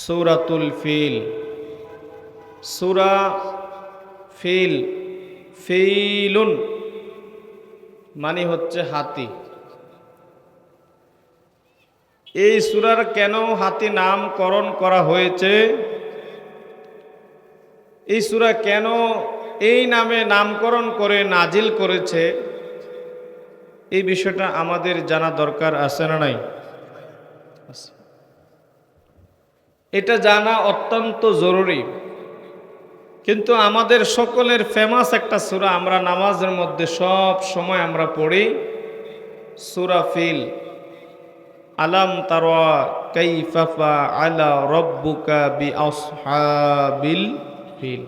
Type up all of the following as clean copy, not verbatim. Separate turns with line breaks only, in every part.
সূরাতুল ফিল। সূরা ফিল, ফিলুন মানে হচ্ছে হাতি। এই সূরার কেন হাতি নামকরণ করা হয়েছে, এই সূরা কেন এই নামে নামকরণ করে নাজিল করেছে, এই বিষয়টা আমাদের জানা দরকার আছে না নাই? এটা জানা অত্যন্ত জরুরি। কিন্তু আমাদের সকলের ফেমাস একটা সূরা আমরা নামাজের মধ্যে সব সময় আমরা পড়ি, সূরা ফিল। আলাম তারা কাইফা ফাআলা রাব্বুকা বিআসহাবিল ফিল।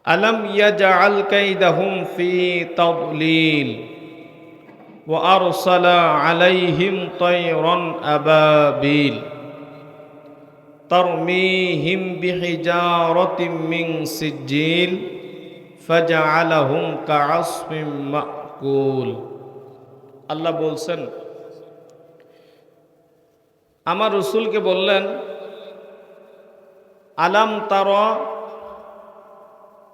আলাম ইয়াজআল কাইদাহুম ফি তাদলিল ওয়া আরসালা আলাইহিম তায়রান আবাবিল তারমিহিম বিহিজারাতিম মিন সিজ্জিল ফাজআলাহুম কাআসফিম মাকুল। আল্লাহ বলছেন, আমার রাসূলকে বললেন, আলাম তারা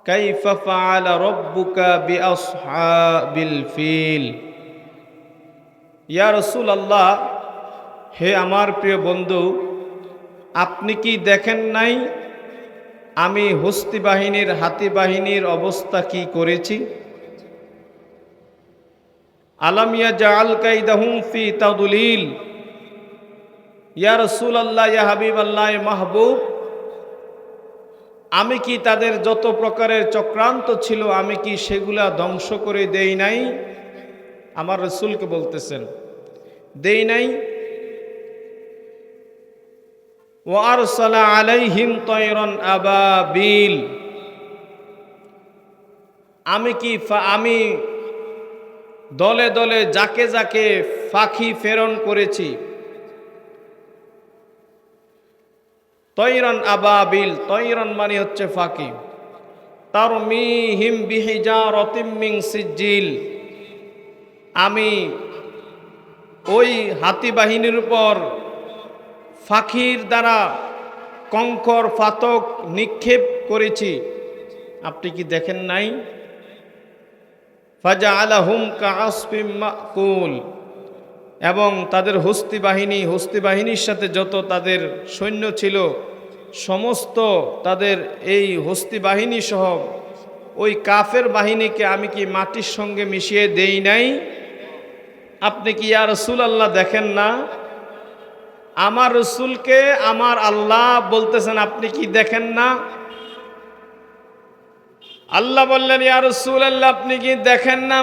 কাইফা ফাআলা রাব্বুকা বিআসহাবিল ফিল। ইয়া রাসূলুল্লাহ, হে আমার প্রিয় বন্ধু, আপনি কি দেখেন নাই আমি হস্তি বাহিনীর হাতি বাহিনীর অবস্থা কি করেছি? আলাম ইয়াজআল কাইদাহুম ফি তাদলিল। ইয়া রাসূলুল্লাহ, ইয়া হাবিবাল্লাহ, মাহবুব, আমি কি তাদের যত প্রকারের চক্রান্ত ছিল আমি কি সেগুলা ধ্বংস করে দেই নাই? আমার রাসূলকে বলতেছেন, দেই নাই। ওয়া আরসালা আলাইহিম তায়রান আবাবিল। আমি দলে দলে যাকে যাকে পাখি প্রেরণ করেছি। তৈরন আবাবিল, তৈরন মানে হচ্ছে ফাঁকি। তারমিহিম বিহিজারাতিম মিন সিজ্জিল। আমি ওই হাতি বাহিনীর উপর ফাঁকির দ্বারা কঙ্কর ফাতক নিক্ষেপ করেছি, আপনি কি দেখেন নাই? ফাজআলাহুম কাআসফিম মাকুল। এবং তাদের হস্তি বাহিনীর সাথে যত তাদের সৈন্য ছিল সমস্ত তাদের এই হস্তি বাহিনী সহ ওই কাফের বাহিনীকে আমি কি মাটির সঙ্গে মিশিয়ে দেই নাই? আপনি কি ইয়া রাসূলুল্লাহ দেখেন না? আমার রাসূলকে আমার আল্লাহ বলতেছেন, আপনি কি দেখেন না? আল্লাহ বললেন, ইয়া রাসূলুল্লাহ, আপনি কি দেখেন না?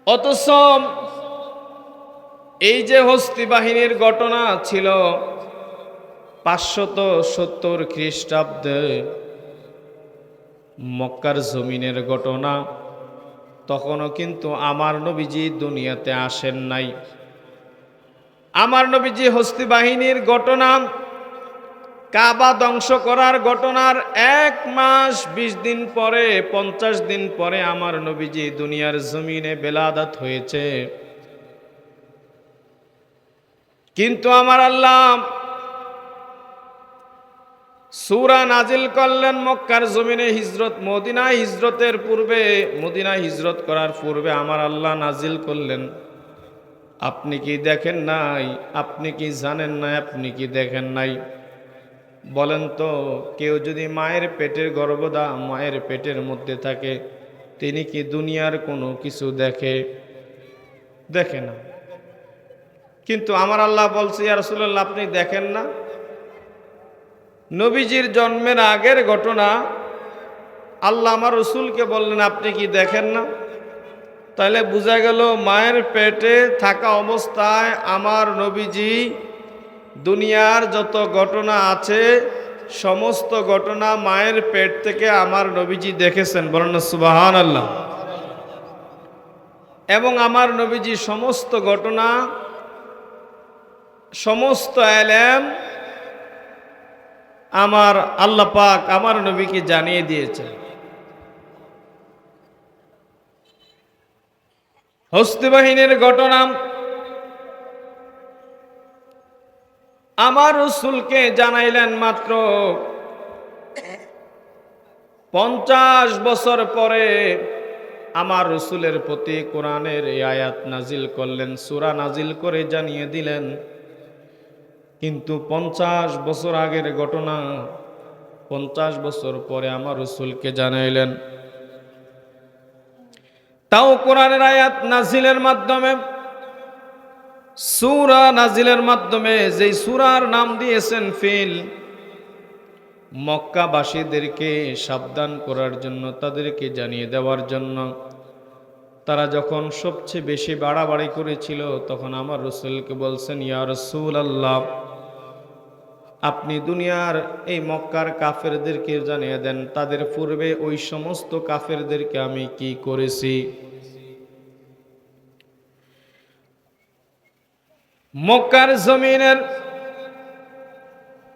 অথচ এই যে হস্তি বাহিনীর ঘটনা ছিল 570 খ্রিস্টাব্দে, মক্কার জমিনের ঘটনা, তখনও কিন্তু আমার নবীজি দুনিয়াতে আসেন নাই। আমার নবীজি হস্তি বাহিনীর ঘটনা, কাবা ধ্বংস করার ঘটনার 1 মাস 20 দিন পরে, 50 দিন পরে আমার নবীজি দুনিয়ার জমিনে বেলাদাত হয়েছে। কিন্তু আমার আল্লাহ সূরা নাজিল করলেন মক্কার জমিনে হিজরত, মদিনায় হিজরতের পূর্বে, মদিনায় হিজরত করার পূর্বে আমার আল্লাহ নাজিল করলেন, আপনি কি দেখেন নাই? আপনি কি জানেন না? আপনি কি দেখেন নাই? বলেন তো, কেউ যদি মায়ের পেটের গর্ভদা মায়ের পেটের মধ্যে থাকে, তিনি কি দুনিয়ার কোনো কিছু দেখে? দেখে না। কিন্তু আমার আল্লাহ বলছে, ইয়া রাসূলুল্লাহ, আপনি দেখেন না? নবীজির জন্মের আগের ঘটনা আল্লাহ আমার রাসূলকে বললেন, আপনি কি দেখেন না? তাহলে বোঝা গেল মায়ের পেটে থাকা অবস্থায় আমার নবীজি দুনিয়ার যত ঘটনা আছে সমস্ত ঘটনা মায়ের পেট থেকে আমার নবীজি দেখেছেন। বলেন না সুবহানাল্লাহ। এবং আমার নবীজি সমস্ত ঘটনা, সমস্ত ইলম আমার আল্লাহ পাক আমার নবীকে জানিয়ে দিয়েছেন। হস্তি বাহিনীর ঘটনা আমার রাসূলকে জানাইলেন মাত্র 50 বছর পরে আমার রাসূলের প্রতি কোরআনের এই আয়াত নাজিল করলেন, সূরা নাজিল করে জানিয়ে দিলেন। কিন্তু 50 বছর আগের ঘটনা 50 বছর পরে আমার রাসূলকে জানাইলেন। তাও কোরআনের আয়াত নাজিলের মাধ্যমে, সূরা নাজিলের মাধ্যমে, যেই সূরার নাম দিয়েছেন ফিল, মক্কাবাসীদেরকে সাবধান করার জন্য, তাদেরকে জানিয়ে দেওয়ার জন্য। তারা যখন সবচেয়ে বেশি বাড়াবাড়ি করেছিল, তখন আমার রাসূলকে বলছেন, ইয়া রাসূলুল্লাহ, আপনি দুনিয়ার এই মক্কার কাফেরদেরকে জানিয়ে দেন, তাদের পূর্বে ওই সমস্ত কাফেরদেরকে আমি কি করেছি। মক্কার জমিনের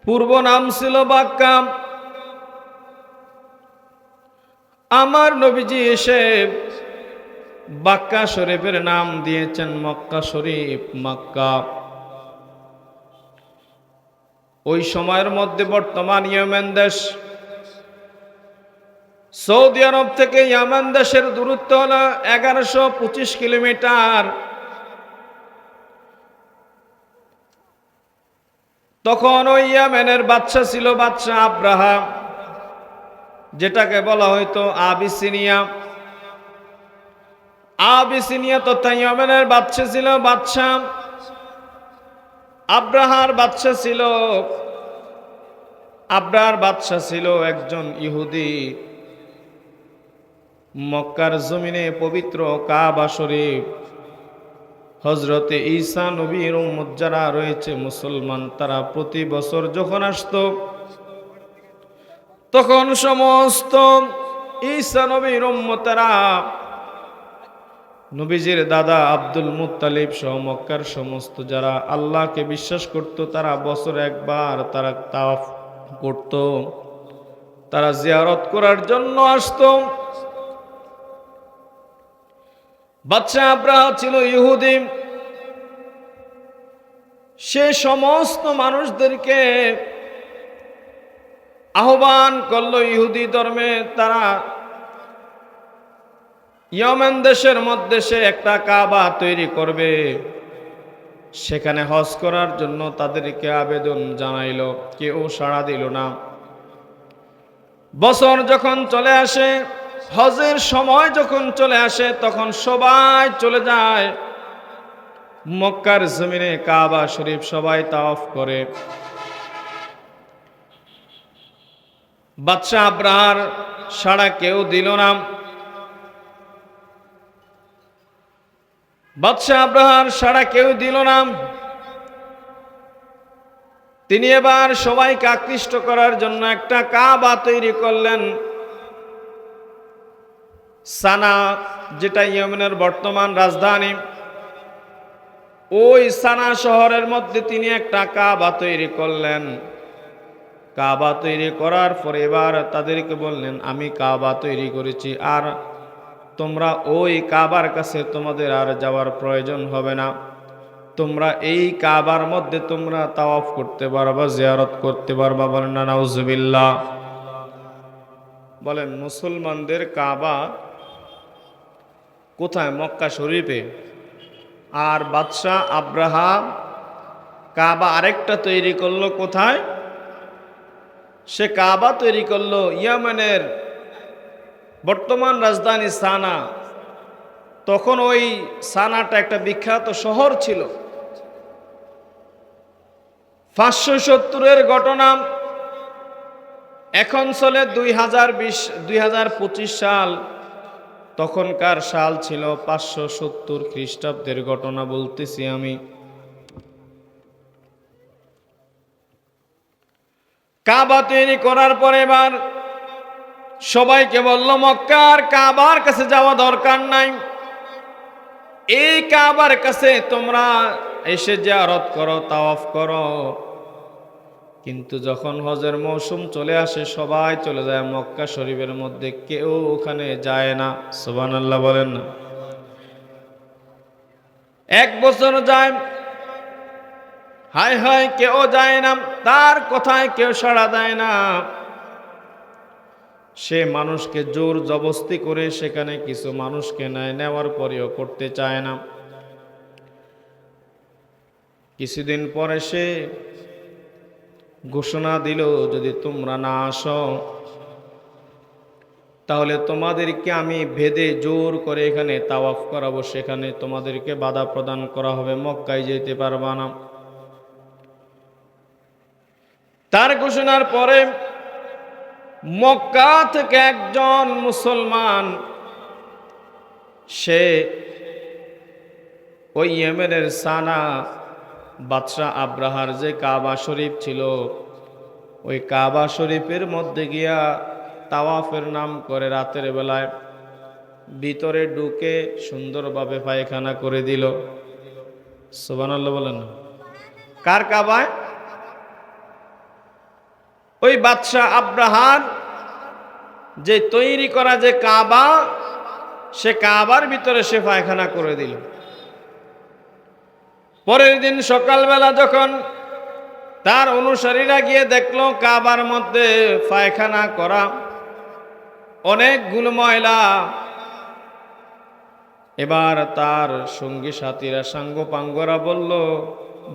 পূর্ব নাম ছিল বাক্কা। আমার নবীজি এসে বাক্কা শরীফের নাম দিয়েছেন মক্কা শরীফ, মক্কা। ওই সময়ের মধ্যে বর্তমান ইয়েমেন দেশ, সৌদি আরব থেকে ইয়েমেন দেশের দূরত্ব হলো 1125 কিলোমিটার। তখন ওই ইয়েমেনের বাদশা ছিল বাদশা আব্রাহা, যেটাকে বলা হয়তো আবিসিনিয়া। আবিসিনিয়া তথা ইয়েমেনের বাদশা ছিল বাদশা আব্রাহার বাদশা ছিল, আব্রাহার বাদশা ছিল একজন ইহুদি। মক্কার জমিনে পবিত্র কাবা শরীফ, হযরতে ঈসা নবীর উম্মত যারা রয়েছে মুসলমান, তারা প্রতি বছর যখন আসতো, তখন সমস্ত ঈসা নবীর উম্মতেরা নবীজির দাদা আব্দুল মুত্তালিব সহ মক্কার সমস্ত যারা আল্লাহকে বিশ্বাস করত, তারা বছর একবার তারা তাওয়াফ করত, তারা জিয়ারত করার জন্য আসতো। বাদশা আব্রাহা ছিল ইহুদি। সে সমস্ত মানুষদেরকে আহ্বান করলো ইহুদি ধর্মে। তারা ইয়েমেন দেশের মধ্যে সে একটা কাবা তৈরি করবে, সেখানে হজ করার জন্য তাদেরকে আবেদন জানাইলো। কেউ সাড়া দিল না। বছর যখন চলে আসে, হজের সময় যখন চলে আসে, তখন সবাই চলে যায় মক্কার জমিনে কাবা শরীফ, সবাই তাওয়াফ করে। বাদশা আব্রাহার সাড়া কেউ দিল না। বাদশা আব্রাহার সাড়া কেউ দিল না। তিনি এবার সবাইকে আকৃষ্ট করার জন্য একটা কাবা তৈরি করলেন। সানা, যেটা ইয়েমেনের বর্তমান রাজধানী, ওই সানা শহরের মধ্যে তিনি একটা কাবা তৈরি করলেন। কাবা তৈরি করার পরে এবার তাদেরকে বললেন, আমি কাবা তৈরি করেছি, আর তোমরা ওই কাবার কাছে তোমাদের আর যাওয়ার প্রয়োজন হবে না। তোমরা এই কাবার মধ্যে তোমরা তাওয়াফ করতে পারবা, জিয়ারত করতে পারবা। বলেন না নাউজুবিল্লাহ। বলেন, মুসলমানদের কাবা কোথায়? মক্কা শরীফে। আর বাদশা আব্রাহা কাবা আরেকটা তৈরি করলো কোথায়? সে কাবা তৈরি করলো ইয়েমেনের বর্তমান রাজধানী সানা। তখন ওই সানাটা একটা বিখ্যাত শহর ছিল। 570-এর ঘটনা, এখন চলে 2025 সাল। তখনকার সাল ছিল 570 খ্রিস্টাব্দের ঘটনা বলতেছি আমি। কাবা তৈরি করার পরে এবার সবাইকে বলল, মক্কার কাবার কাছে যাওয়া দরকার নাই, এই কাবার কাছে তোমরা এসে জিয়ারত করো, তাওয়াফ করো। কিন্তু যখন হজের মৌসুম চলে আসে, সবাই চলে যায় মক্কা শরীফের মধ্যে, কেউ ওখানে যায় না। সুবহানাল্লাহ বলেন না। 1 বছর যায়, হায় হায়, কেউ যায় না, তার কথায় কেউ সাড়া দেয় না। সে মানুষকে জোর জবস্তি করে সেখানে কিছু মানুষকে নেয়, নেওয়ার পরেও করতে চায় না। কিছুদিন পরে সে ঘোষণা দিল, যদি তোমরা না আসো তাহলে তোমাদেরকে আমি ভেদে জোর করে এখানে তাওয়াফ করাবো, সেখানে তোমাদেরকে বাধা প্রদান করা হবে, মক্কায় যেতে পারবা না। তার ঘোষণার পরে মক্কা থেকে একজন মুসলমান, সে ওই ইয়েমেনের সানা বাদশাহ আব্রাহার যে কাবা শরীফ ছিল, ওই কাবা শরীফের মধ্যে গিয়া তাওয়াফের নাম করে রাতের বেলায় ভিতরে ঢুকে সুন্দরভাবে পায়খানা করে দিল। সুবহানাল্লাহ বলেন। কার কাবায়? ওই বাদশাহ আব্রাহার যে তৈরি করা যে কাবা, সে কাবার ভিতরে সে পায়খানা করে দিল। পরের দিন সকালবেলা যখন তার অনুসারীরা গিয়ে দেখলো কাবার মধ্যে পায়খানা করা, অনেকগুলো ময়লা, এবার তার সঙ্গী সাথীরা সাঙ্গপাঙ্গরা বলল,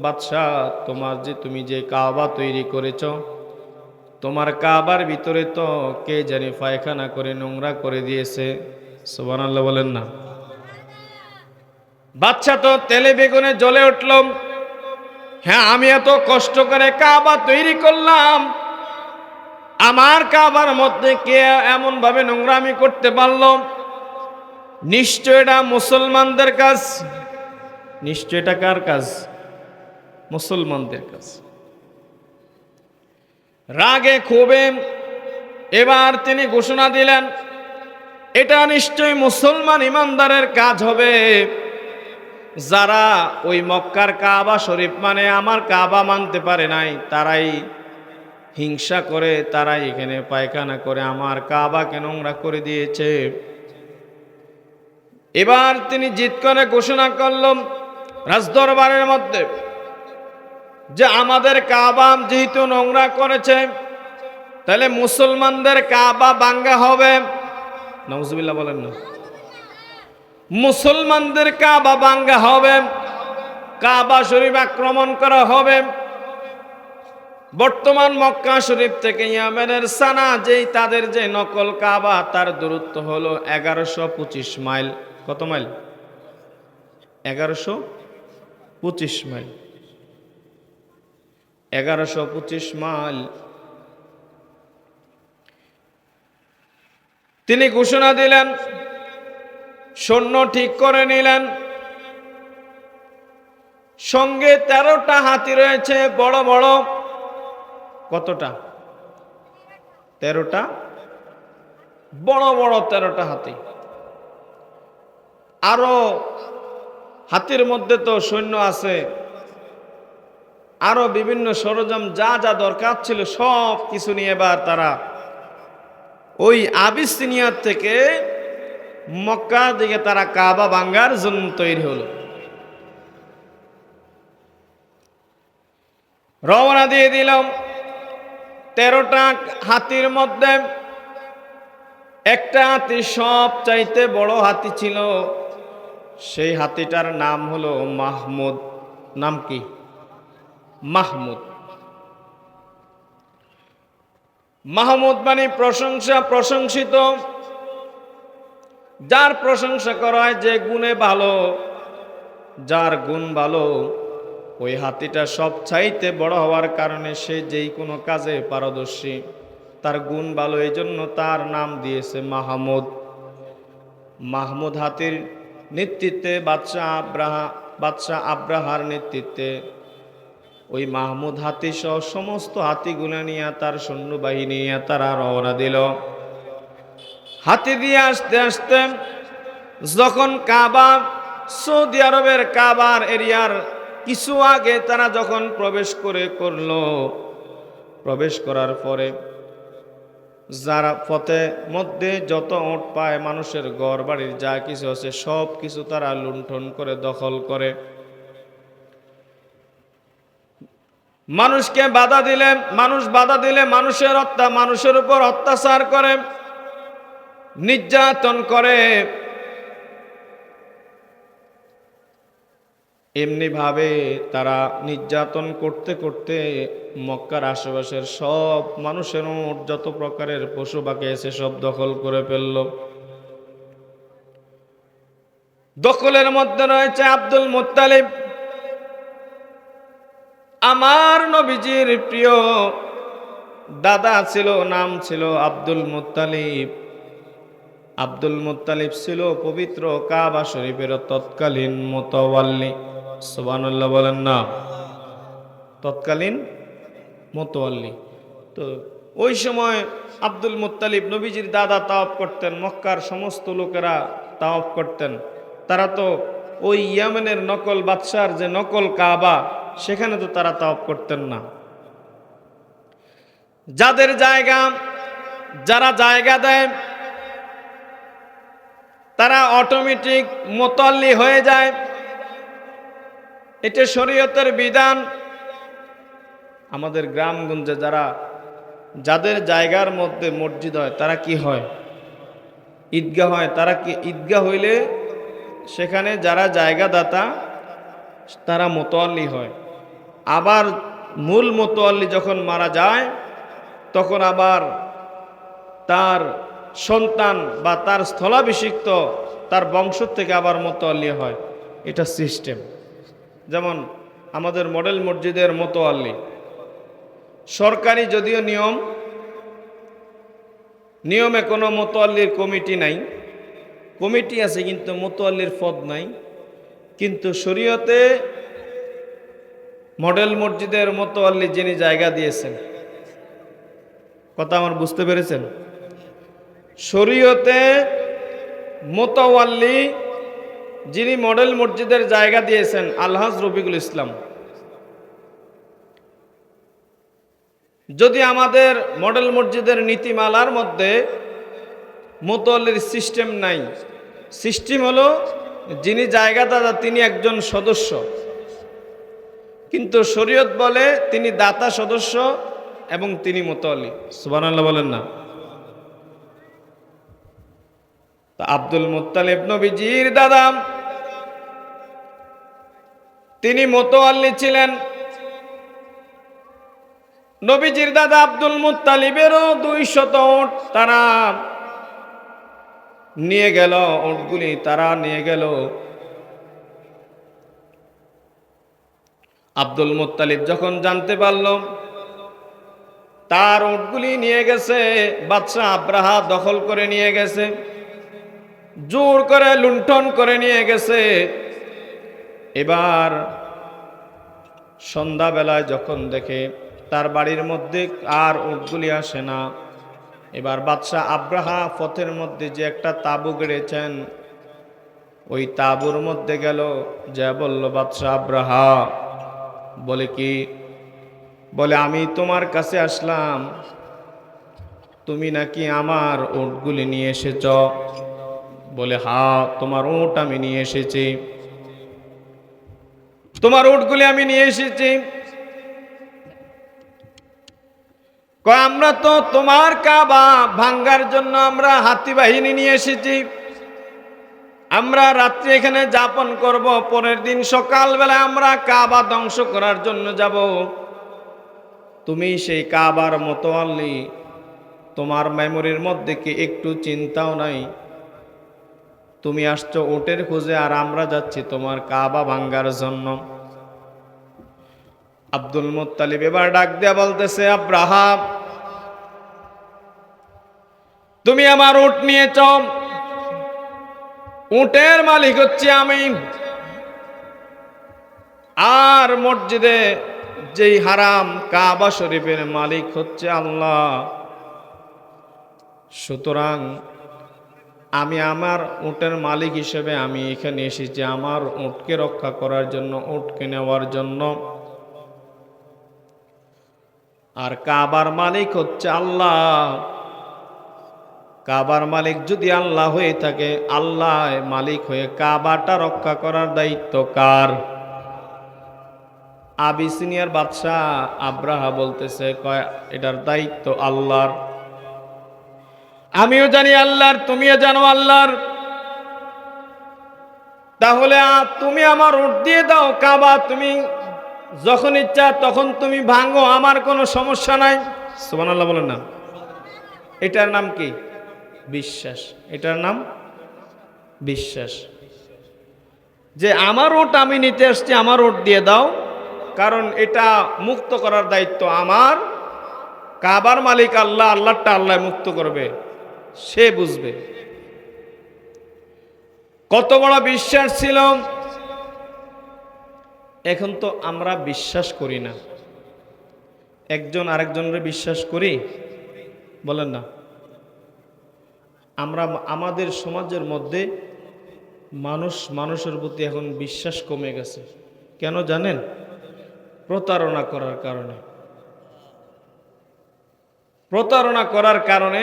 বাদশাহ, তুমি যে কাবা তৈরি করেছ, তোমার কাবার ভিতরে তো কে জানি পায়খানা করে নোংরা করে দিয়েছে। সুবহানাল্লাহ বলেন না। বাচ্চা তো তেলে বেগুনে জ্বলে উঠল। হ্যাঁ, আমি এত কষ্ট করে কাবা তৈরি করলাম, আমার কাবার মধ্যে কে এমন ভাবে নোংরামি করতে পারল? নিশ্চয় এটা মুসলমানদের কাজ। নিশ্চয় এটা কার কাজ? মুসলমানদের কাজ। রাগে ক্ষোভে এবার তিনি ঘোষণা দিলেন, এটা নিশ্চয় মুসলমান ইমানদারের কাজ হবে, যারা ওই মক্কার কাবা শরীফ মানে আমার কাবা মানতে পারে নাই, তারাই হিংসা করে, তারাই এখানে পায়খানা করে আমার কাবাকে নোংরা করে দিয়েছে। এবার তিনি জিদ করে ঘোষণা করলেন রাজদরবারের মধ্যে যে আমাদের কাবা যেহেতু নোংরা করেছে, তাহলে মুসলমানদের কাবা ভাঙ্গা হবে। নাউজুবিল্লাহ বলেন না। মুসলমানদের কাবা ভাঙ্গা হবে, কাবা শরীফ আক্রমণ করা হবে। বর্তমান মক্কা শরীফ থেকে ইয়েমেনের সানা যেই তাদের যে নকল কাবা, তার দূরত্ব হলো 1125 মাইল। কত মাইল? 1125 মাইল। 1125 মাইল। তিনি ঘোষণা দিলেন, সৈন্য ঠিক করে নিলেন, সঙ্গে 13টা হাতি রয়েছে বড় বড়। কতটা? 13টা বড় বড় 13টা হাতি। আরো হাতির মধ্যে তো সৈন্য আছে, আরো বিভিন্ন সরঞ্জাম যা যা দরকার ছিল সব কিছু নিয়ে এবার তারা ওই আবিসিনিয়া থেকে মক্কার দিকে তারা কাবা ভাঙ্গার জন্য তৈরি হলো। রওনা দিয়ে দিলাম। 13টা হাতির মধ্যে একটা হাতি সব চাইতে বড় হাতি ছিল, সেই হাতিটার নাম হলো মাহমুদ। নাম কি? মাহমুদ। মাহমুদ মানে প্রশংসা, প্রশংসিত, যার প্রশংসা করা হয়, যে গুণে ভালো, যার গুণ ভালো। ওই হাতিটা সব চাইতে বড় হওয়ার কারণে সে যেই কোনো কাজে পারদর্শী, তার গুণ ভালো, এই জন্য তার নাম দিয়েছে মাহমুদ। মাহমুদ হাতির নেতৃত্বে বাদশাহ আব্রাহার নেতৃত্বে ওই মাহমুদ হাতি সহ সমস্ত হাতিগুলো নিয়ে তার সৈন্যবাহিনী নিয়ে তারা রওনা দিল। হাতি দিয়ে আসতে আসতে যখন কাবা, সৌদি আরবের কাবার এরিয়ার কিছু আগে তারা যখন প্রবেশ করলো, প্রবেশ করার পরে যারা পথে মধ্যে যত ওট পায়, মানুষের ঘর বাড়ির যা কিছু আছে সব কিছু তারা লুণ্ঠন করে দখল করে। মানুষকে বাধা দিলে, মানুষ বাধা দিলে মানুষের উপর অত্যাচার করে, নির্যাতন করে। এমনি ভাবে তারা নির্যাতন করতে করতে মক্কার আশেপাশের সব মানুষের যত প্রকারের পশু পাখি এসে সব দখল করে ফেলল। দখলের মধ্যে রয়েছে আব্দুল মুত্তালিব, আমার নবীজির প্রিয় দাদা ছিল, নাম ছিল আব্দুল মুত্তালিব। আব্দুল মুত্তালিব ছিল পবিত্র কাবা শরীফের তৎকালীন মুতাওয়াল্লি। সুবহানাল্লাহ বলেন না, তৎকালীন মুতাওয়াল্লি। তো ওই সময় আব্দুল মুত্তালিব নবীজির দাদা তাওয়াফ করতেন, মক্কার সমস্ত লোকেরা তাওয়াফ করতেন। তারা তো ওই ইয়েমেনের নকল বাদশার যে নকল কাবা, সেখানে তো তারা তাওয়াফ করতেন না। যাদের জায়গা, যারা জায়গা দেয় তারা অটোমেটিক মুতাওয়াল্লি হয়ে যায়, এটা শরীয়তের বিধান। আমাদের গ্রামগঞ্জে যাদের জায়গার মধ্যে মসজিদ হয় তারা কি হয়, ঈদগাহ হয়। তারা কি ঈদগাহ হইলে সেখানে যারা জায়গাদাতা তারা মুতাওয়াল্লি হয়। আবার মূল মুতাওয়াল্লি যখন মারা যায় তখন আবার তার সন্তান বা তার স্থলাভিষিক্ত তার বংশ থেকে আবার মুতাওয়াল্লি হয়। এটা সিস্টেম। যেমন আমাদের মডেল মসজিদের মুতাওয়াল্লি সরকারি, যদিও নিয়মে কোনো মুতাওয়াল্লির কমিটি নাই, কমিটি আছে কিন্তু মুতাওয়াল্লির পদ নাই। কিন্তু শরীয়তে মডেল মসজিদের মুতাওয়াল্লি যিনি জায়গা দিয়েছেন, কথা আমার বুঝতে পেরেছেন? শরীয়তে মুতাওয়াল্লি যিনি মডেল মসজিদের জায়গা দিয়েছেন আলহাজ রফিকুল ইসলাম। যদি আমাদের মডেল মসজিদের নীতিমালার মধ্যে মুতাওয়াল্লির সিস্টেম নাই, সিস্টেম হলো যিনি জায়গাদাতা তিনি একজন সদস্য, কিন্তু শরীয়ত বলে তিনি দাতা সদস্য এবং তিনি মুতাওয়াল্লি। সুবহানাল্লাহ বলেন না। তো আব্দুল মুত্তালিব নবীজির দাদা, তিনি মুতাওয়াল্লি ছিলেন। নবীজির দাদা আব্দুল মুত্তালিবেরও 200 উট তারা নিয়ে গেল, উটগুলি তারা নিয়ে গেল। আব্দুল মুত্তালিব যখন জানতে পারল তার উটগুলি নিয়ে গেছে বাদশা আব্রাহা, দখল করে নিয়ে গেছে, জোর করে লুণ্ঠন করে নিয়ে গেছে। এবার সন্ধ্যাবেলায় যখন দেখে তার বাড়ির মধ্যে আর উটগুলি আসে না, এবার বাদশা আব্রাহা পথের মধ্যে যে একটা তাঁবু গেড়েছেন ওই তাঁবুর মধ্যে গেল, যা বলল বাদশা আব্রাহা, বলে কি, বলে আমি তোমার কাছে আসলাম, তুমি নাকি আমার উটগুলি নিয়ে এসেছ। বলে হ্যাঁ, তোমার উট আমি নিয়ে এসেছি, তোমার উটগুলি আমি নিয়ে এসেছি। কয় আমরা তো তোমার কাবা ভাঙ্গার জন্য আমরা হাতি বাহিনী নিয়ে এসেছি, আমরা রাত্রি এখানে যাপন করব, পরের দিন সকালবেলা আমরা কাবা ধ্বংস করার জন্য যাব। তুমি সেই কাবার মুতাওয়াল্লি, তোমার মেমোরির মধ্যে কি একটু চিন্তাও নাই? তুমি আসছো উটের খোঁজে আর আমরা যাচ্ছি তোমার কাবা ভাঙ্গার জন্য। আব্দুল মুত্তালিব এবার ডাক দিয়া বলতেছে, আব্রাহা তুমি আমার উট নিয়েছ, উটের মালিক হচ্ছে আমি, আর মসজিদে যেই হারাম কাবা শরীফের মালিক হচ্ছে আল্লাহ। সুতরাং আমি আমার উটের মালিক হিসেবে আমি এখানে এসেছি আমার উটকে রক্ষা করার জন্য, উটকে নেওয়ার জন্য। আর কাবার মালিক হচ্ছে আল্লাহ। কাবার মালিক যদি আল্লাহ হয়ে থাকে, আল্লাহ মালিক হয়ে কাবাটা রক্ষা করার দায়িত্ব কার? আবিসিনিয়ার বাদশাহ আব্রাহা বলতেছে, কয় এটার দায়িত্ব আল্লাহর। আমিও জানি আল্লাহর, তুমিও জানো আল্লাহর। তাহলে তুমি আমার উট দিয়ে দাও, কাবা তুমি যখন ইচ্ছা তখন তুমি ভাঙো, আমার কোনো সমস্যা নাই। সুবহানাল্লাহ বলেন না। এটার নাম কি? বিশ্বাস। এটার নাম বিশ্বাস। যে আমার ওট আমি নিতে আসছি, আমার ওট দিয়ে দাও, কারণ এটা মুক্ত করার দায়িত্ব আমার। কাবার মালিক আল্লাহ, আল্লাহটা আল্লাহ মুক্ত করবে, সে বুঝবে। কত বড় বিশ্বাস ছিল। এখন তো আমরা বিশ্বাস করি না, একজন আরেকজনের বিশ্বাস করি, বলেন না। আমরা আমাদের সমাজের মধ্যে মানুষের প্রতি এখন বিশ্বাস কমে গেছে। কেন জানেন? প্রতারণা করার কারণে। প্রতারণা করার কারণে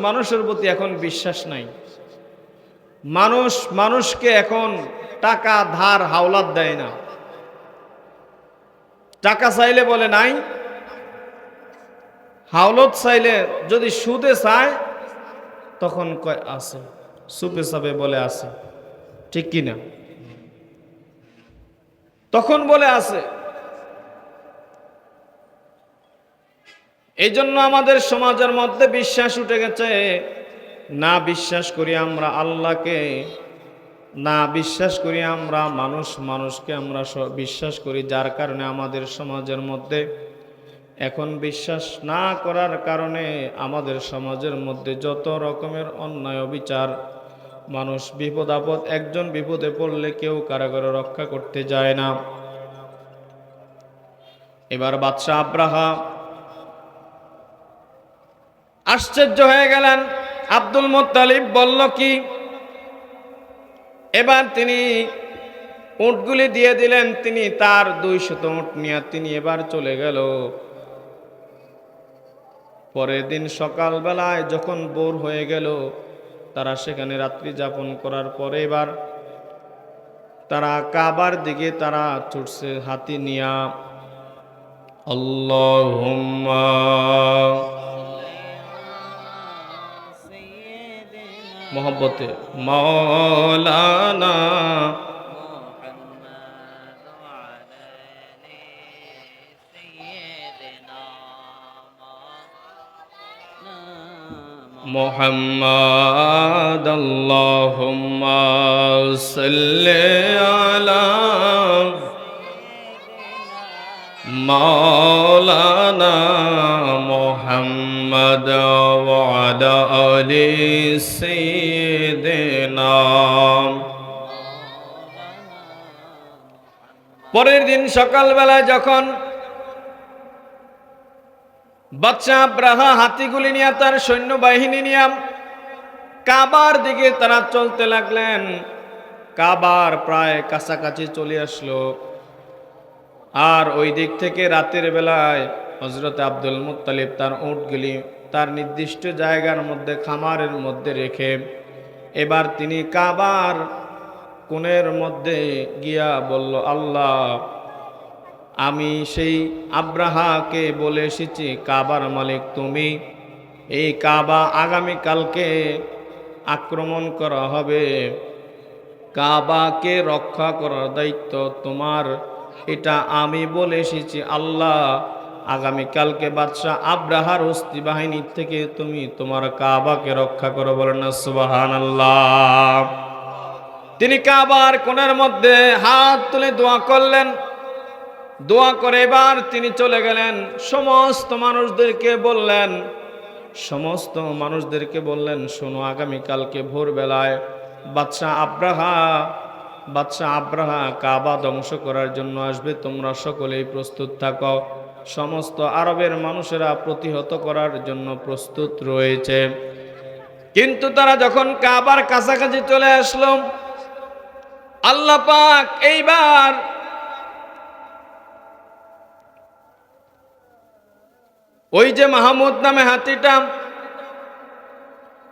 মানুষের প্রতি এখন বিশ্বাস নাই। মানুষকে এখন টাকা ধার হাওলাত দেয় না। টাকা চাইলে বলে নাই, হাওলত চাইলে যদি সুদে চায় তখন কয় আছে, সুপে সাপে বলে আছে, ঠিক কিনা? তখন বলে আছে। এই জন্য আমাদের সমাজের মধ্যে বিশ্বাস উঠে গেছে। না বিশ্বাস করি আমরা আল্লাহকে, না বিশ্বাস করি আমরা মানুষকে আমরা বিশ্বাস করি। যার কারণে আমাদের সমাজের মধ্যে এখন বিশ্বাস না করার কারণে আমাদের সমাজের মধ্যে যত রকমের অন্যায় অবিচার, মানুষ বিপদ আপদ, একজন বিপদে পড়লে কেউ কারাগারে রক্ষা করতে যায় না। এবার বাদশাহ আব্রাহা আশ্চর্য হয়ে গেলেন। আব্দুল মুত্তালিব বলল কি? এবার তিনি উটগুলি দিয়ে দিলেন। তিনি তার 200 উট নিয়ে তিনি এবার চলে গেল। পরের দিন সকালবেলায় যখন ভোর হয়ে গেল, তারা সেখানে রাত্রি যাপন করার পরে এবার তারা কাবার দিকে তারা ছুটছে হাতি নিয়া। আল্লাহুম্মা মোহব্বতে মাওলানা মুহাম্মাদ আল্লাহুম্মা সাল্লি আলা মাওলানা মুহাম্মাদ ওয়া আলা আলি সাইয়্যিদিনা। পরের দিন সকালবেলা যখন বাদশাহ আব্রাহা হাতিগুলি নিয়ে তার সৈন্যবাহিনী নিয়ে কাবার দিকে তারা চলতে লাগলেন। কাবার প্রায় কাছাকাছি চলে আসলো। আর ওই দিক থেকে রাতের বেলায় হযরত আব্দুল মুত্তালিব তার উটগুলি তার নির্দিষ্ট জায়গার মধ্যে খামারের মধ্যে রেখে এবার তিনি কাবার কোণের মধ্যে গিয়া বলল, আল্লাহ, আমি সেই আব্রাহাকে বলে এসেছি, কাবার মালিক তুমি। এই কাবা আগামীকালকে আক্রমণ করা হবে, কাবাকে রক্ষা করার দায়িত্ব তোমার, এটা আমি বলে এসেছি। আল্লাহ, আগামীকালকে বাদশাহ আব্রাহার হস্তি বাহিনীর থেকে তুমি তোমার কাবাকে রক্ষা করো। বলেন না সুবহানাল্লাহ। তিনি কাবার কোণের মধ্যে হাত তুলে দোয়া করলেন। দোয়া করে এবার তিনি চলে গেলেন। সমস্ত মানুষদেরকে বললেন, শোনো, আগামীকালকে ভোরবেলায় বাদশাহ আব্রাহা কাবা ধ্বংস করার জন্য আসবে, তোমরা সকলেই প্রস্তুত থাকো। সমস্ত আরবের মানুষেরা প্রতিহত করার জন্য প্রস্তুত রয়েছে। কিন্তু তারা যখন কাবার কাছাকাছি চলে আসলো, আল্লাহ পাক এইবার ওই যে মাহমুদ নামে হাতিটা,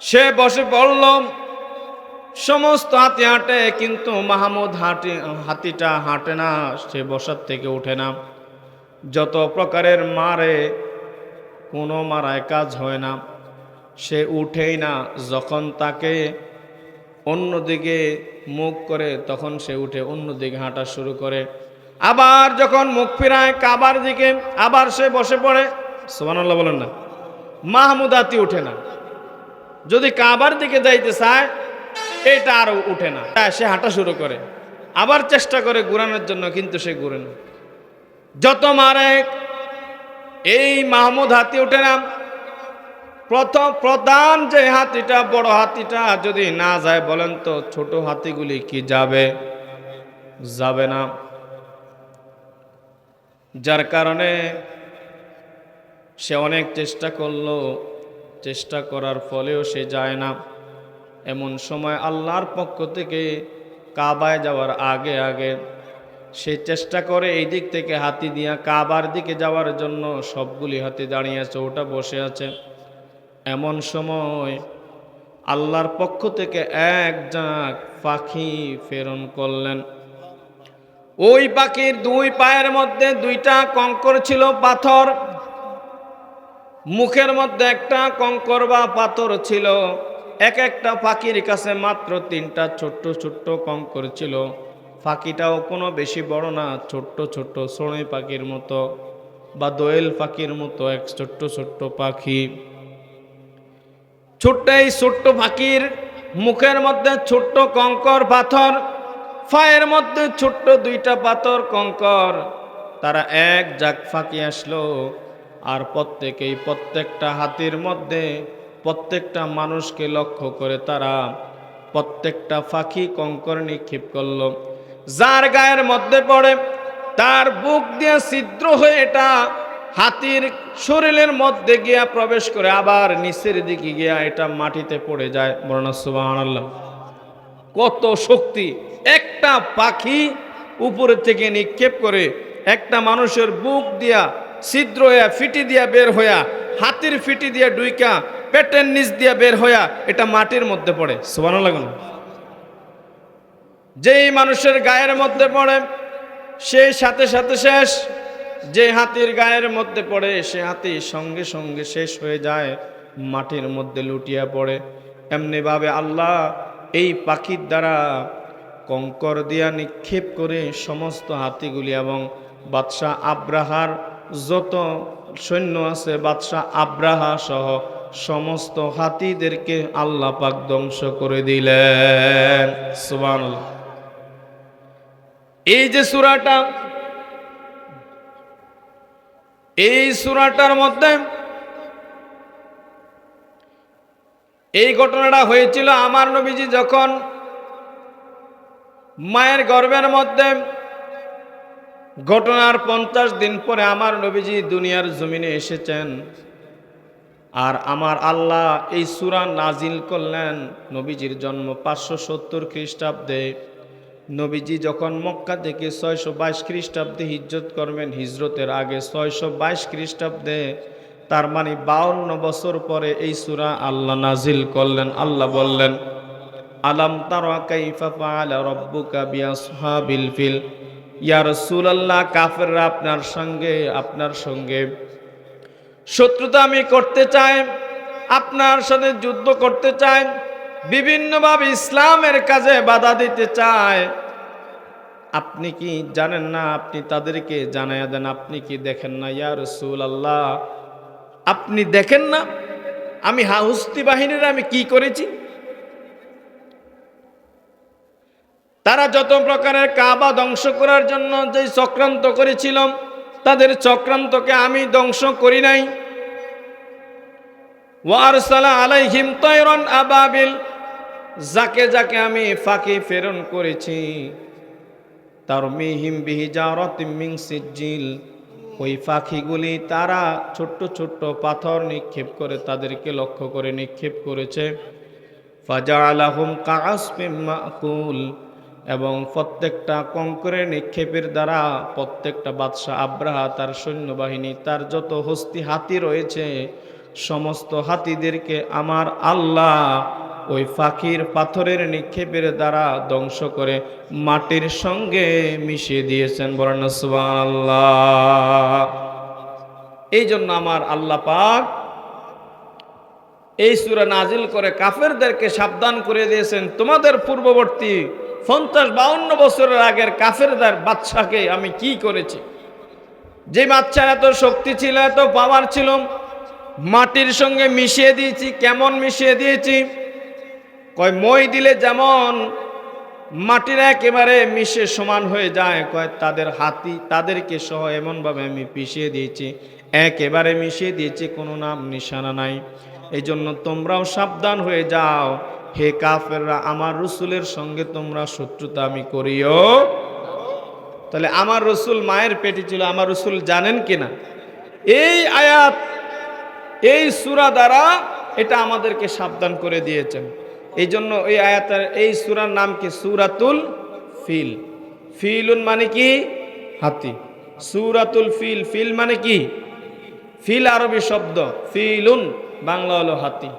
সে বসে পড়ল। সমস্ত হাতি হাঁটে, কিন্তু মাহমুদ হাতিটা হাঁটে না, সে বসার থেকে ওঠে না। যত প্রকারের মারে, কোনো মারায় কাজ হয় না, সে উঠেই না। যখন তাকে অন্যদিকে মুখ করে, তখন সে উঠে অন্যদিকে হাঁটা শুরু করে। আবার যখন মুখ ফিরায় কাবার দিকে, আবার সে বসে পড়ে। সুবহানাল্লাহ বলেন না। মাহমুদ হাতি উঠে না। যদি কাবার দিকে যাইতে চায়, এটা আরো উঠে না, সে হাঁটা শুরু করে। আবার চেষ্টা করে ঘুরানোর জন্য, কিন্তু সে ঘুরে না। যত মারে, এই মাহমুদ হাতি উঠে না। প্রধান যে হাতিটা, বড় হাতিটা যদি না যায়, বলেন তো ছোট হাতিগুলি কি যাবে? যাবে না। যার কারণে সে অনেক চেষ্টা করলো, চেষ্টা করার ফলেও সে যায় না। এমন সময় আল্লাহর পক্ষ থেকে কাবায় যাওয়ার আগে আগে সে চেষ্টা করে এই দিক থেকে হাতি দিয়া কাবার দিকে যাওয়ার জন্য। সবগুলি হাতি দাঁড়িয়ে আছে, ওটা বসে আছে। এমন সময় আল্লাহর পক্ষ থেকে এক ঝাঁক পাখি প্রেরণ করলেন। ওই পাখির দুই পায়ের মধ্যে দুইটা কঙ্কর ছিল, পাথর। মুখের মধ্যে একটা কঙ্কর বা পাথর ছিল। এক একটা পাখির কাছে মাত্র তিনটা ছোট্ট ছোট্ট কঙ্কর ছিল। পাখিটাও কোনো বেশি বড় না, ছোট্ট ছোট্ট চড়ুই পাখির মতো বা দোয়েল পাখির মতো এক ছোট্ট ছোট্ট পাখি। ছোট্ট এই ছোট্ট পাখির মুখের মধ্যে ছোট্ট কঙ্কর পাথর, পায়ের মধ্যে ছোট্ট দুইটা পাথর কঙ্কর। তারা এক ঝাঁক পাখি আসলো, আর প্রত্যেকটা হাতির মধ্যে প্রত্যেকটা মানুষকে লক্ষ্য করে তারা প্রত্যেকটা পাখি কঙ্কর নিক্ষেপ করলো। যার গায়ের মধ্যে পড়ে, তার বুক দিয়ে ছিদ্র হয়ে এটা হাতির শরীরের মধ্যে গিয়া প্রবেশ করে, আবার নিচের দিকে গিয়া এটা মাটিতে পড়ে যায়। বর্ণনা সুবহানাল্লাহ। কত শক্তি! একটা পাখি উপরে থেকে নিক্ষেপ করে একটা মানুষের বুক দিয়া ছিদ্র হইয়া ফিটি দিয়া বের হইয়া, হাতির ফিটি দিয়া ডুইকা পেটের নিচ দিয়া বের হইয়া এটা মাটির মধ্যে পড়ে। সুবহানাল্লাহ। যেই মানুষের গায়ের মধ্যে পড়ে, সেই সাথে সাথে শেষ। যে হাতির গায়ের মধ্যে পড়ে, সে হাতি সঙ্গে সঙ্গে শেষ হয়ে যায়, মাটির মধ্যে লুটিয়া পড়ে। এমনিভাবে আল্লাহ এই পাখির দ্বারা কঙ্কর দিয়া নিক্ষেপ করে সমস্ত হাতিগুলি এবং বাদশাহ আব্রাহার যত সৈন্য আছে, বাদশাহ আব্রাহা সহ সমস্ত হাতিদেরকে আল্লাহ পাক ধ্বংস করে দিলেন। সুবহানাল্লাহ। এই যে সূরাটা, এই সূরাটার মধ্যে এই ঘটনাটা হয়েছিল আমার নবীজি যখন মায়ের গর্ভের মধ্যে। ঘটনার 50 দিন পরে আমার নবীজি দুনিয়ার জমিনে এসেছেন। আর আমার আল্লাহ এই সূরা নাজিল করলেন নবীজির জন্ম 570 খ্রিস্টাব্দে। নবীজি যখন মক্কা থেকে 622 খ্রিস্টাব্দে হিজরত করবেন, হিজরতের আগে 622 খ্রিস্টাব্দে, তার মানে 52 বছর পরে এই সূরা আল্লাহ নাজিল করলেন। আল্লাহ বললেন, আলাম তারা কাইফা ফাআলা রাব্বুকা বিআসহাবিল ফিল। ইয়া রাসূলুল্লাহ, কাফেররা আপনার সঙ্গে শত্রুতা আমি করতে চাই, আপনার সাথে যুদ্ধ করতে চায়, বিভিন্নভাবে ইসলামের কাজে বাধা দিতে চায়। আপনি কি জানেন না? আপনি তাদেরকে জানায়া দেন। আপনি কি দেখেন না ইয়া রাসূলুল্লাহ? আপনি দেখেন না আমি হস্তি বাহিনীর আমি কি করেছি? তারা যত প্রকারের কাবা ধ্বংস করার জন্য যে চক্রান্ত করেছিল, তাদের চক্রান্তকে আমি ধ্বংস করি নাই। ওয়ারসালা আলাইহিম তায়রান আবাবিল, যাকে যাকে আমি ফাঁকি প্রেরণ করেছি, তারমিহিম বিহিজারাতিম মিন সিজ্জিল, ওই পাখিগুলি তারা ছোট্ট ছোট্ট পাথর নিক্ষেপ করে তাদেরকে লক্ষ্য করে নিক্ষেপ করেছে। ফাজআলাহুম কাআসফিম মাকুল, এবং প্রত্যেকটা কঙ্করের নিক্ষেপের দ্বারা প্রত্যেকটা বাদশাহ আব্রাহা, তার সৈন্যবাহিনী, তার যত হস্তি হাতি রয়েছে, সমস্ত হাতিদেরকে আমার আল্লাহ ওই ফাকির পাথরের নিক্ষেপের দ্বারা ধ্বংস করে মাটির সঙ্গে মিশিয়ে দিয়েছেন। বলেন না সুবহানাল্লাহ। এই জন্য আমার আল্লাহ পাক এই সূরা নাজিল করে কাফেরদেরকে সাবধান করে দিয়েছেন, তোমাদের পূর্ববর্তী 50-52 বছরের আগের কাফেরদের বাদশাকে আমি কি করেছি। যে বাচ্চার এত শক্তি ছিল, এত পাওয়ার ছিল, মাটির সঙ্গে মিশিয়ে দিয়েছি। কেমন মিশিয়ে দিয়েছি? কয় মই দিলে যেমন মাটির একেবারে মিশে সমান হয়ে যায়, কয় তাদের হাতি তাদেরকে সহ এমনভাবে আমি পিষিয়ে দিয়েছি, একেবারে মিশিয়ে দিয়েছি, কোনো নাম নিশানা নাই। এই জন্য তোমরাও সাবধান হয়ে যাও, হে কাফেররা, আমার রসুলের সঙ্গে তোমরা শত্রুতা আমি করিও। তাহলে আমার রসুল মায়ের পেটে ছিল, আমার রসুল জানেন কিনা? এই আয়াত, এই সূরা দ্বারা এটা আমাদেরকে সাবধান করে দিয়েছেন। এই জন্য এই আয়াতের, এই সূরার নাম কি? সূরাতুল ফিল। ফিলুন মানে কি? হাতি। সূরাতুল ফিল, ফিল মানে কি? ফিল আরবি শব্দ, ফিলুন বাংলা হলো হাতি।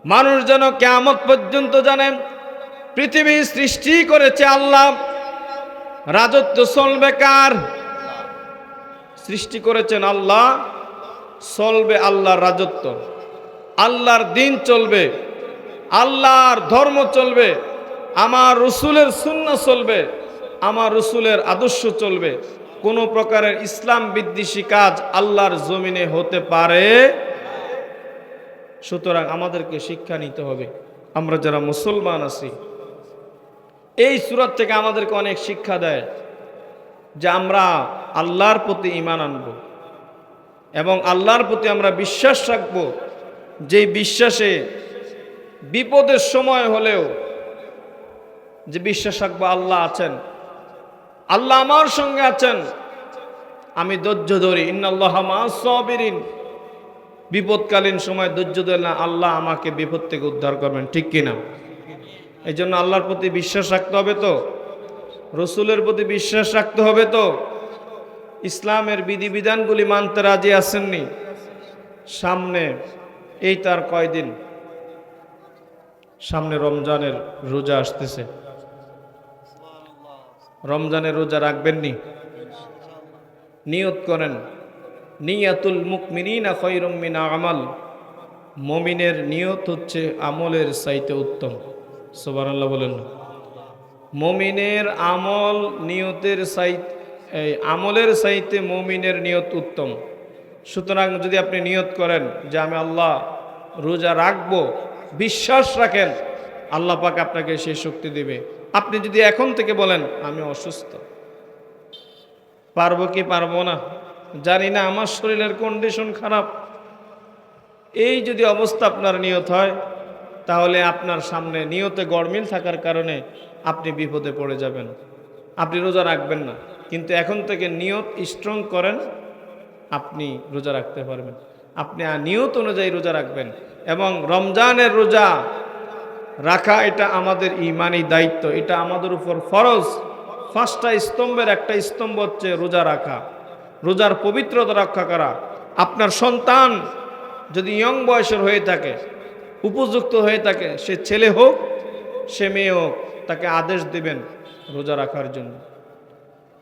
মানুষ যেন কিয়ামত পর্যন্ত জানেন পৃথিবী সৃষ্টি করেছে আল্লাহ, রাজত্ব চলবে কার? সৃষ্টি করেছেন আল্লাহ, চলবে আল্লাহর রাজত্ব, আল্লাহর দিন চলবে, আল্লাহর ধর্ম চলবে, আমার রসুলের সুন্নাহ চলবে, আমার রসুলের আদর্শ চলবে। কোনো প্রকারের ইসলাম বিদ্বেষী কাজ আল্লাহর জমিনে হতে পারে। সুতরাং আমাদেরকে শিক্ষা নিতে হবে। আমরা যারা মুসলমান আছি, এই সূরা থেকে আমাদেরকে অনেক শিক্ষা দেয় যে আমরা আল্লাহর প্রতি ঈমান আনব এবং আল্লাহর প্রতি আমরা বিশ্বাস রাখব, যেই বিশ্বাসে বিপদের সময় হলেও যে বিশ্বাস রাখবো আল্লাহ আছেন, আল্লাহ আমার সঙ্গে আছেন, আমি ধৈর্য ধরি। ইন্নাল্লাহা মা'আস সাবিরিন। বিপদকালীন সময় ধৈর্য ধরলে আল্লাহ আমাকে বিপদ থেকে উদ্ধার করবেন, ঠিক কিনা? এই জন্য আল্লাহর প্রতি বিশ্বাস রাখতে হবে, তো রসুলের প্রতি বিশ্বাস রাখতে হবে, তো ইসলামের বিধিবিধানগুলি মানতে রাজি আসেননি। সামনে এই তার কয়দিন, সামনে রমজানের রোজা আসতেছে। রমজানের রোজা রাখবেননি? নিয়ত করেন, নিয়াতুল মুকমিনিনা খায়রুম মিন আমাল। মুমিনের নিয়ত হচ্ছে আমলের চাইতে উত্তম। সুবহানাল্লাহ বলেন। মুমিনের আমল নিয়তের চাইতে, আমলের চাইতে মুমিনের নিয়ত উত্তম। সুতরাং যদি আপনি নিয়ত করেন যে আমি আল্লাহ রোজা রাখবো, বিশ্বাস রাখেন আল্লাহ পাক আপনাকে সেই শক্তি দিবে। আপনি যদি এখন থেকে বলেন আমি অসুস্থ, পারবো কি পারবো না জানি না, আমার শরীরের কন্ডিশন খারাপ, এই যদি অবস্থা আপনার নিয়ত হয়, তাহলে আপনার সামনে নিয়তে গড়মিল থাকার কারণে আপনি বিপদে পড়ে যাবেন, আপনি রোজা রাখবেন না। কিন্তু এখন থেকে নিয়ত স্ট্রং করেন, আপনি রোজা রাখতে পারবেন। আপনি নিয়ত অনুযায়ী রোজা রাখবেন। এবং রমজানের রোজা রাখা এটা আমাদের ঈমানি দায়িত্ব, এটা আমাদের উপর ফরজ। 5টা স্তম্ভের একটা স্তম্ভ হচ্ছে রোজা রাখা, রোজার পবিত্রতা রক্ষা করা। আপনার সন্তান যদি ইয়ং বয়সের হয়ে থাকে, উপযুক্ত হয়ে থাকে, সে ছেলে হোক সে মেয়ে হোক, তাকে আদেশ দিবেন রোজা রাখার জন্য,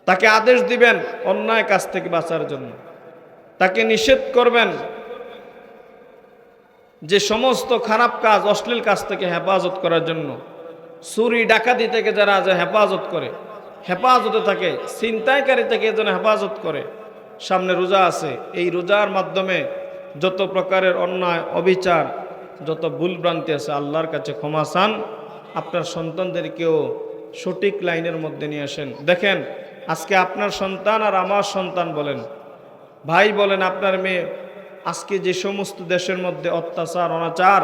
তাকে আদেশ দিবেন অন্যায় কাজ থেকে বাঁচার জন্য, তাকে নিষেধ করবেন যে সমস্ত খারাপ কাজ, অশ্লীল কাজ থেকে হেফাজত করার জন্য। চুরি ডাকাতি থেকে যারা হেফাজত করে, হেফাজতে থাকে, ছিনতাইকারী থেকে যেন হেফাজত করে। সামনে রোজা আছে, এই রোজার মাধ্যমে যত প্রকারের অন্যায় অবিচার, যত ভুলভ্রান্তি আছে আল্লাহর কাছে ক্ষমা চান। আপনার সন্তানদেরকেও সঠিক লাইনের মধ্যে নিয়ে আসেন। দেখেন আজকে আপনার সন্তান আর আমার সন্তান বলেন, ভাই বলেন, আপনার মেয়ে, আজকে যে সমস্ত দেশের মধ্যে অত্যাচার, অনাচার,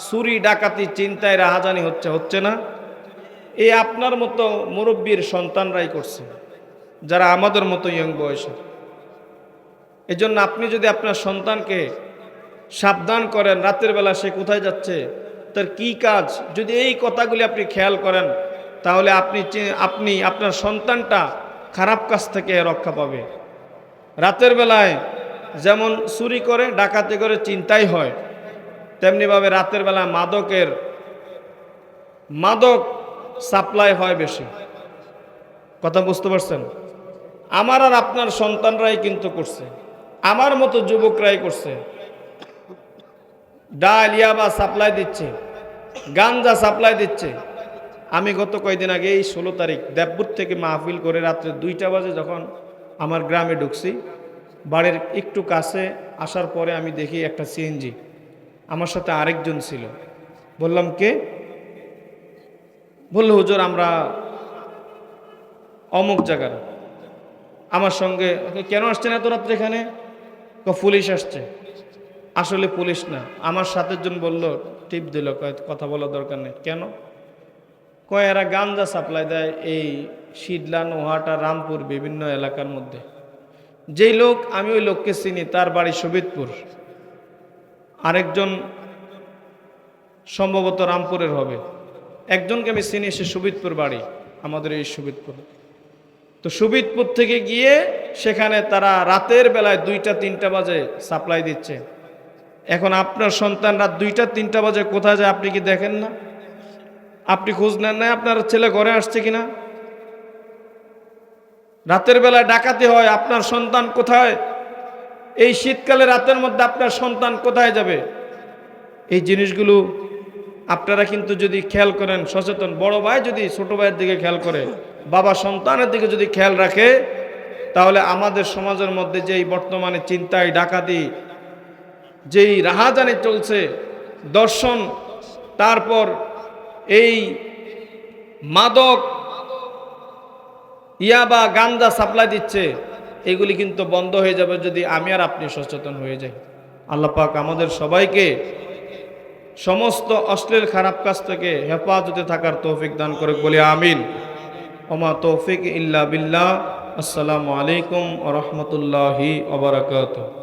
চুরি ডাকাতি, চিন্তায় রাহাজানি হচ্ছে না? এই আপনার মতো মুরব্বীর সন্তানরাই করছে, যারা আমাদের মতো ইয়ং বয়সে। এই জন্য আপনি যদি আপনার সন্তানকে সাবধান করেন, রাতের বেলা সে কোথায় যাচ্ছে, তার কি কাজ, যদি এই কথাগুলি আপনি খেয়াল করেন, তাহলে আপনি আপনার সন্তানটা খারাপ কাজ থেকে রক্ষা পাবে। রাতের বেলায় যেমন চুরি করে, ডাকাতি করে, চিন্তাই হয়, তেমনিভাবে রাতের বেলা মাদকের মাদক সাপ্লাই হয় বেশি। কথা বুঝতে পারছেন? আমার আর আপনার সন্তানরাই কিন্তু করছে, আমার মতো যুবকরাই করছে। ডাল ইয়াবা সাপ্লাই দিচ্ছে, গাঞ্জা সাপ্লাই দিচ্ছে। আমি গত কয়েকদিন আগে এই 16 তারিখ দেবপুর থেকে মাহফিল করে রাত্রে 2টা বাজে যখন আমার গ্রামে ঢুকছি, বাড়ির একটু কাছে আসার পরে আমি দেখি একটা সিএনজি, আমার সাথে আরেকজন ছিল। বললাম কে? বলল হুজুর আমরা অমুক জায়গার। আমার সঙ্গে, কেন আসছেন এত রাত্রে এখানে? পুলিশ আসছে। আসলে পুলিশ না, আমার সাথে জন বলল, টিপ দিল, কথা বলার দরকার নেই। কেন? কয় এরা গাঞ্জা সাপ্লাই দেয় এই শীতলা, নোহাটা, রামপুর বিভিন্ন এলাকার মধ্যে। যেই লোক, আমি ওই লোককে চিনি, তার বাড়ি শোভিতপুর, আরেকজন সম্ভবত রামপুরের হবে, একজনকে আমি চিনি, সে শোভিতপুর বাড়ি, আমাদের এই শোভিতপুর। তো শোভিতপুর থেকে গিয়ে সেখানে তারা রাতের বেলায় 2টা-3টা বাজে সাপ্লাই দিচ্ছে। এখন আপনার সন্তান রাত 2টা-3টা বাজে কোথায় যায় আপনি কি দেখেন না? আপনি খোঁজ নেন না আপনার ছেলে ঘরে আসছে কিনা? রাতের বেলায় ডাকাতি হয়, আপনার সন্তান কোথায়? এই শীতকালে রাতের মধ্যে আপনার সন্তান কোথায় যাবে? এই জিনিসগুলো আপনারা কিন্তু যদি খেয়াল করেন, সচেতন বড় ভাই যদি ছোট ভাইয়ের দিকে খেয়াল করে, বাবা সন্তানের দিকে যদি খেয়াল রাখে, তাহলে আমাদের সমাজের মধ্যে যেই বর্তমানে চিন্তায় ডাকাতি, যেই রাহাজানি চলছে, দর্শন, তারপর এই মাদক, ইয়াবা, গাঞ্জা সাপ্লাই দিচ্ছে, এগুলি কিন্তু বন্ধ হয়ে যাবে যদি আমি আর আপনি সচেতন হয়ে যাই। আল্লাহ পাক আমাদের সবাইকে সমস্ত অশ্লীল খারাপ কাজ থেকে হেফাজতে থাকার তৌফিক দান করে, বলি আমিন। ওমা তৌফিক ইল্লা বিল্লাহ। আসসালামু আলাইকুম ওয়া রাহমাতুল্লাহি ওয়া বারাকাতুহু।